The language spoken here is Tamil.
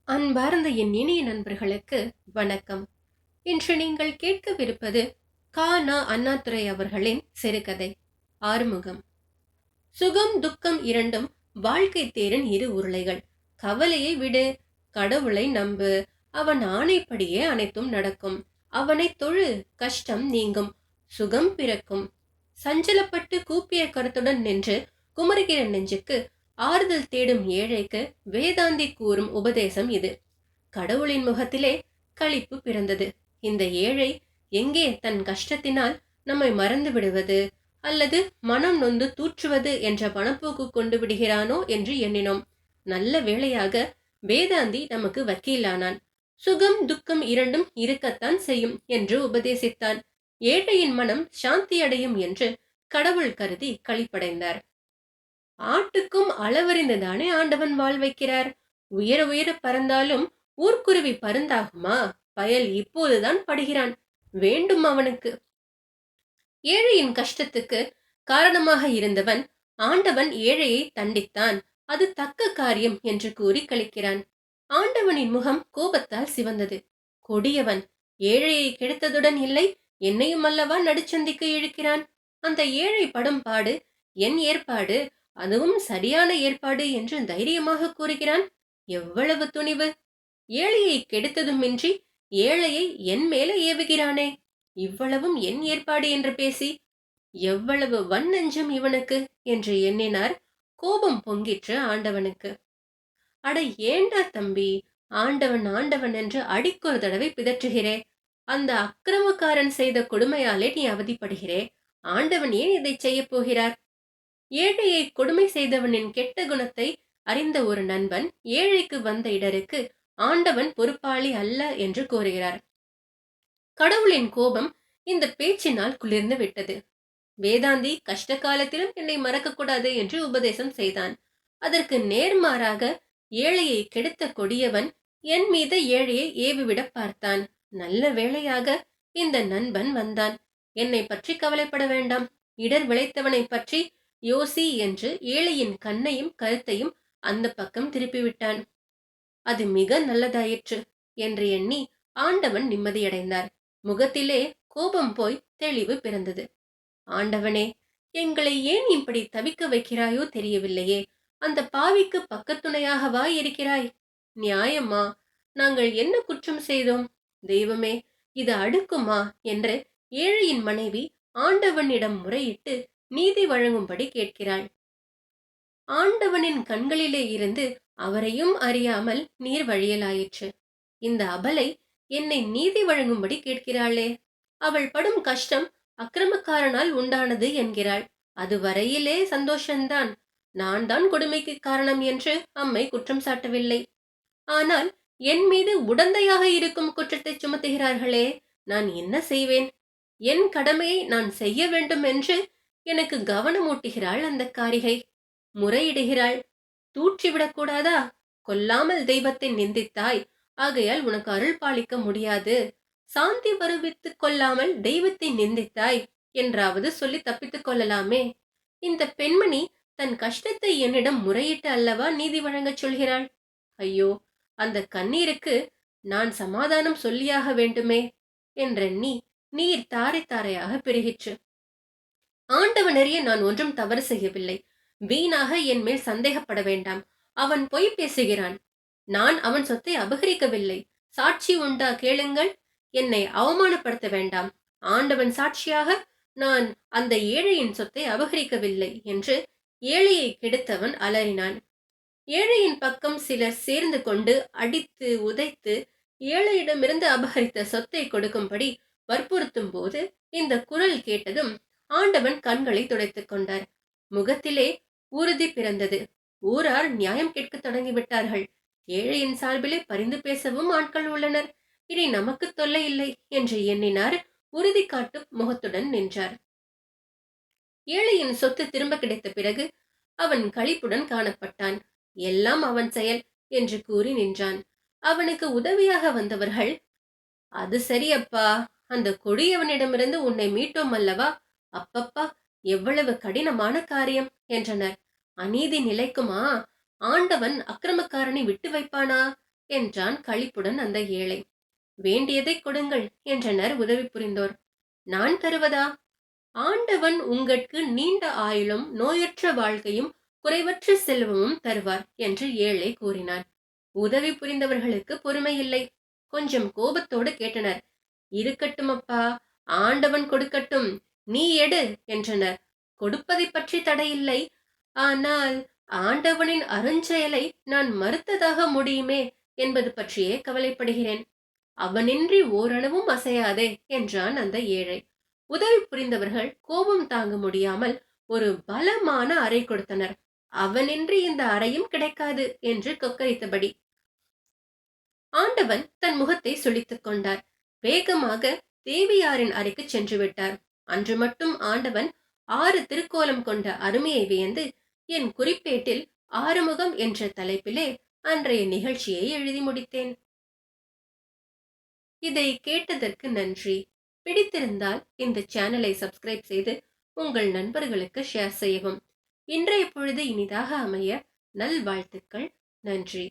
அன்பார்ந்த என் இனிய நண்பர்களுக்கு வணக்கம். இன்று நீங்கள் கேட்கவிருப்பது அண்ணாதுரை அவர்களின் சிறுகதை ஆறுமுகம். சுகம் துக்கம் இரண்டும் வாழ்க்கை தேரின் இரு உருளைகள். கவலையை விடு, கடவுளை நம்பு, அவன் ஆணைப்படியே அனைத்தும் நடக்கும். அவனை தொழு, கஷ்டம் நீங்கும், சுகம் பிறக்கும். சஞ்சலப்பட்டு கூப்பிய கருத்துடன் நின்று குமருகிற நெஞ்சுக்கு ஆறுதல் தேடும் ஏழைக்கு வேதாந்தி கூறும் உபதேசம் இது. கடவுளின் முகத்திலே களிப்பு பிறந்தது. இந்த ஏழை எங்கே தன் கஷ்டத்தினால் நம்மை மறந்து விடுவது அல்லது மனம் நொந்து தூற்றுவது என்ற பணப்போக்கு கொண்டு விடுகிறானோ என்று எண்ணினோம். நல்ல வேளையாக வேதாந்தி நமக்கு வக்கீலானான். சுகம் துக்கம் இரண்டும் இருக்கத்தான் செய்யும் என்று உபதேசித்தான். ஏழையின் மனம் சாந்தி அடையும் என்று கடவுள் கருதி களிப்படைந்தார். ஆட்டுக்கும் அளவறிந்துதானே ஆண்டவன் வாழ் வைக்கிறார். உயர உயர பறந்தாலும் ஊர்க்குருவி பருந்தாகுமா? பயல் இப்போதுதான் படுகிறான். வேண்டும் அவனுக்கு. ஏழையின் கஷ்டத்துக்கு காரணமாக இருந்தவன் ஆண்டவன் ஏழையை தண்டித்தான், அது தக்க காரியம் என்று கூறி கழிக்கிறான். ஆண்டவனின் முகம் கோபத்தால் சிவந்தது. கொடியவன் ஏழையை கெடுத்ததுடன் இல்லை, என்னையும் அல்லவா நடுச்சந்திக்கு இழுக்கிறான். அந்த ஏழை படும் பாடு என் ஏற்பாடு, அதுவும் சரியான ஏற்பாடு என்று தைரியமாக கூறுகிறான். எவ்வளவு துணிவு! ஏழையை கெடுத்ததுமின்றி ஏழையை என் மேலே ஏவுகிறானே. இவ்வளவும் என் ஏற்பாடு என்று பேசி எவ்வளவு வன்னெஞ்சம் இவனுக்கு என்று எண்ணினார். கோபம் பொங்கிற்று ஆண்டவனுக்கு. அட ஏண்டா தம்பி, ஆண்டவன் ஆண்டவன் என்று அடிக்கொரு தடவை பிதற்றுகிறே. அந்த அக்கிரமக்காரன் செய்த கொடுமையாலே நீ அவதிப்படுகிறே. ஆண்டவன் ஏன் இதை செய்ய போகிறார்? ஏழையை கொடுமை செய்தவனின் கெட்ட குணத்தை அறிந்த ஒரு நண்பன் ஏழைக்கு வந்த இடருக்கு ஆண்டவன் பொறுப்பாளி அல்ல என்று கூறுகிறார். கடவுளின் கோபம் இந்த பேச்சினால் குளிர்ந்து விட்டது. வேதாந்தி கஷ்ட காலத்திலும் என்னை மறக்கக்கூடாது என்று உபதேசம் செய்தான். அதற்கு நேர்மாறாக ஏழையை கெடுத்த கொடியவன் என் மீது ஏழையை ஏவிவிட பார்த்தான். நல்ல வேளையாக இந்த நண்பன் வந்தான். என்னை பற்றி கவலைப்பட வேண்டாம், இடர் விளைத்தவனை பற்றி யோசி என்று ஏழையின் கண்ணையும் கருத்தையும் அந்த பக்கம் திருப்பிவிட்டான். அது மிக நல்லதாயிற்று என்று எண்ணி ஆண்டவன் நிம்மதியடைந்தார். முகத்திலே கோபம் போய் தெளிவு பிறந்தது. ஆண்டவனே, எங்களை ஏன் இப்படி தவிக்க வைக்கிறாயோ தெரியவில்லையே. அந்த பாவிக்கு பக்கத்துணையாகவா இருக்கிறாய்? நியாயமா? நாங்கள் என்ன குற்றம் செய்தோம்? தெய்வமே, இது அடுக்குமா என்று ஏழையின் மனைவி ஆண்டவனிடம் முறையிட்டு நீதி வழங்கும்படி கேட்கிறாள். ஆண்டவனின் கண்களிலே இருந்து அவரையும் அறியாமல் நீர் வழியலாயிற்று. இந்த அபலை என்னை நீதி வழங்கும்படி கேட்கிறாளே. அவள் படும் கஷ்டம் அக்கிரமக்காரனால் உண்டானது என்கிறாள். அது வரையிலே சந்தோஷந்தான். நான் தான் கொடுமைக்கு காரணம் என்று அம்மை குற்றம் சாட்டவில்லை. ஆனால் என் மீது உடந்தையாக இருக்கும் குற்றத்தை சுமத்துகிறார்களே, நான் என்ன செய்வேன்? என் கடமையை நான் செய்ய வேண்டும் என்று எனக்கு கவனமூட்டுகிறாள் அந்த காரிகை. முறையிடுகிறாள். தூற்றிவிடக்கூடாதா? கொல்லாமல் தெய்வத்தை நிந்தித்தாய், ஆகையால் உனக்கு அருள் பாலிக்க முடியாது. சாந்தி வருவித்துக் கொள்ளாமல் தெய்வத்தை நிந்தித்தாய் என்றாவது சொல்லி தப்பித்துக் கொள்ளலாமே. இந்த பெண்மணி தன் கஷ்டத்தை என்னிடம் முறையிட்டு அல்லவா நீதி வழங்கச் சொல்கிறாள். ஐயோ, அந்த கண்ணீருக்கு நான் சமாதானம் சொல்லியாக வேண்டுமே என்றெண்ணி நீர் தாரை தாரையாக பெருகிற்று. ஆண்டவனறிய நான் ஒன்றும் தவறு செய்யவில்லை. வீணாக என் மேல் சந்தேகப்பட வேண்டாம். அவன் பொய் பேசுகிறான். நான் அவன் சொத்தை அபகரிக்கவில்லை. சாட்சி உண்டா கேளுங்கள். என்னை அவமானப்படுத்த வேண்டாம். ஆண்டவன் சாட்சியாக நான் அந்த ஏழையின் சொத்தை அபகரிக்கவில்லை என்று ஏழையை கெடுத்தவன் அலறினான். ஏழையின் பக்கம் சிலர் சேர்ந்து கொண்டு அடித்து உதைத்து ஏழையிடமிருந்து அபகரித்த சொத்தை கொடுக்கும்படி வற்புறுத்தும் போது இந்த குரல் கேட்டதும் ஆண்டவன் கண்களை துடைத்துக் கொண்டார். முகத்திலே உறுதி பிறந்தது. ஊரார் நியாயம் கேட்க தொடங்கிவிட்டார்கள். ஏழையின் சார்பிலே பரிந்து பேசவும் ஆட்கள் உள்ளனர். இனி நமக்கு தொல்லை இல்லை என்று எண்ணினார். உறுதி காட்டும் முகத்துடன் நின்றார். ஏழையின் சொத்து திரும்ப கிடைத்த பிறகு அவன் களிப்புடன் காணப்பட்டான். எல்லாம் அவன் செயல் என்று கூறி நின்றான். அவனுக்கு உதவியாக வந்தவர்கள், அது சரியப்பா, அந்த கொடியவனிடமிருந்து உன்னை மீட்டோம் அல்லவா? அப்பப்பா, எவ்வளவு கடினமான காரியம் என்றனர். அநீதி நிலைக்குமா? ஆண்டவன் அக்கிரமக்காரனை விட்டு வைப்பானா என்றான் களிப்புடன் அந்த ஏழை. வேண்டியதை கொடுங்கள் என்றனர் உதவி புரிந்தோர். நான் தருவதா? ஆண்டவன் உங்களுக்கு நீண்ட ஆயுளும் நோயற்ற வாழ்க்கையும் குறைவற்ற செல்வமும் தருவார் என்று ஏழை கூறினார். உதவி புரிந்தவர்களுக்கு பொறுமை இல்லை. கொஞ்சம் கோபத்தோடு கேட்டனர். இருக்கட்டும் அப்பா, ஆண்டவன் கொடுக்கட்டும், நீ எடு என்றனர். கொடுப்பதை பற்றி தடையில்லை, ஆனால் ஆண்டவனின் அருஞ்செயலை நான் மறுத்ததாக முடியுமே என்பது பற்றியே கவலைப்படுகிறேன். அவனின்றி ஓரளவும் அசையாதே என்றான் அந்த ஏழை. உதவி புரிந்தவர்கள் கோபம் தாங்க முடியாமல் ஒரு பலமான அறை கொடுத்தனர். அவனின்றி இந்த அறையும் கிடைக்காது என்று கொக்கரித்தபடி. ஆண்டவன் தன் முகத்தை சுளித்துக் கொண்டார். வேகமாக தேவியாரின் அறைக்கு சென்று விட்டார். அன்று மட்டும் ஆண்டவன் 6 திருக்கோலம் கொண்ட அருமையை வியந்து என் குறிப்பேட்டில் ஆறுமுகம் என்ற தலைப்பிலே அன்றைய நிகழ்ச்சியை எழுதி முடித்தேன். இதை கேட்டதற்கு நன்றி. பிடித்திருந்தால் இந்த சேனலை சப்ஸ்கிரைப் செய்து உங்கள் நண்பர்களுக்கு ஷேர் செய்யவும். இன்றைய பொழுது இனிதாக அமைய நல்வாழ்த்துக்கள். நன்றி.